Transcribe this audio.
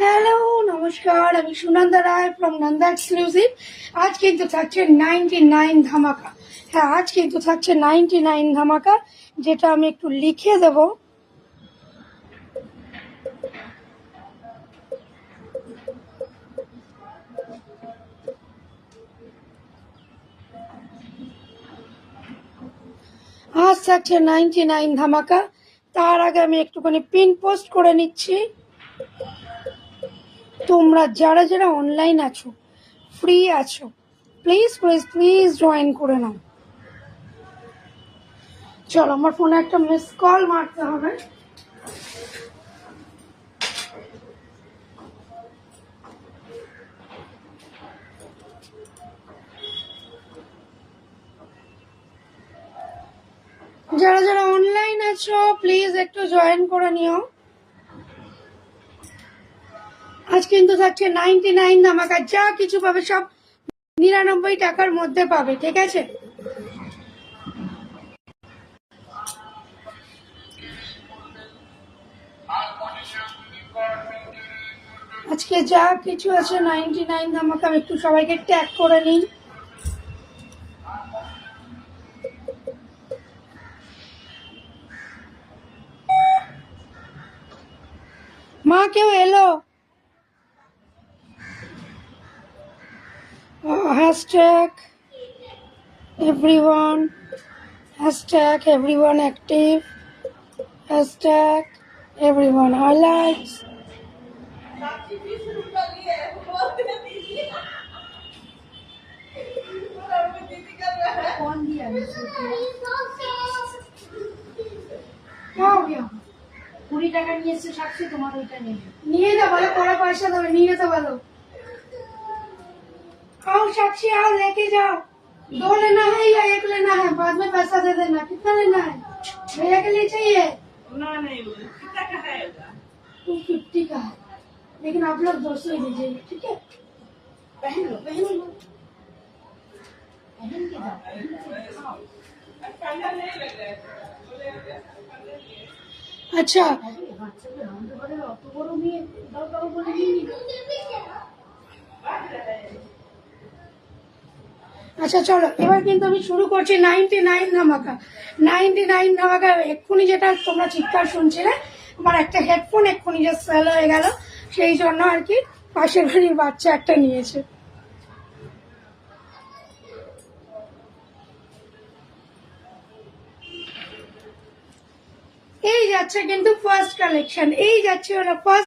Hello নমস্কার, আমি সুনন্দা রায় from Nanda exclusive. আজ কিন্তু থাকছে 99 ধামাকা। হ্যাঁ, আজ কিন্তু থাকছে 99 ধামাকা, যেটা আমি একটু লিখে দেব। আজ থাকছে 99 ধামাকা। তার আগে আমি একটুখানি পিন পোস্ট করে নিচ্ছি। তোমরা যারা যারা অনলাইন আছো, ফ্রি আছো, প্লিজ প্লিজ প্লিজ জয়েন করে নাও। চলো, আমার ফোনে একটা মিস কল মারতে হবে। যারা যারা অনলাইন আছো প্লিজ একটু জয়েন করে নিও। আজ কিন্তু থাকছে 99 ধামাকা। যা কিছু পাবে সব 99 টাকার মধ্যে পাবে, ঠিক আছে? আজকে যা কিছু আছে 99 ধামাকা। আমি একটু সবাইকে ট্যাগ করে নিই। মা কেউ এলো? Hashtag everyone, hashtag everyone active, hashtag everyone highlights. কুড়ি টাকা নিয়ে এসছে সাক্ষী, তোমার ওইটা নিয়ে যা বলো, পরে পয়সা দেবে, নিয়ে যেতে বলো। आओ साक्षी, आओ लेके जाओ। 2 लेना है या 1 लेना है? बाद में पैसा दे देना। कितना लेना है? भैया के लिए चाहिए? ना नहीं, कितना का है? 250 का है, लेकिन आप लोग 200 ही दीजिएगा, ठीक है? पहन लो पहन लो। पहन के जाओ। अच्छा, অত বড় মেয়ে দাও দাও বলে নিয়ে আচ্ছা চলো, এবার কিন্তু আমি শুরু করছি 99 ধামাকা। 99 ধামাকা। এক্ষুনি যেটা তোমরা চিৎকার শুনছিলে, আমার একটা হেডফোন এক্ষুনি যে সেল হয়ে গেল, সেই জন্য আর কি পাশের বাড়ির বাচ্চা একটা নিয়েছে। এই যাচ্ছে কিন্তু ফার্স্ট কালেকশন, এই যাচ্ছে হলো ফার্স্ট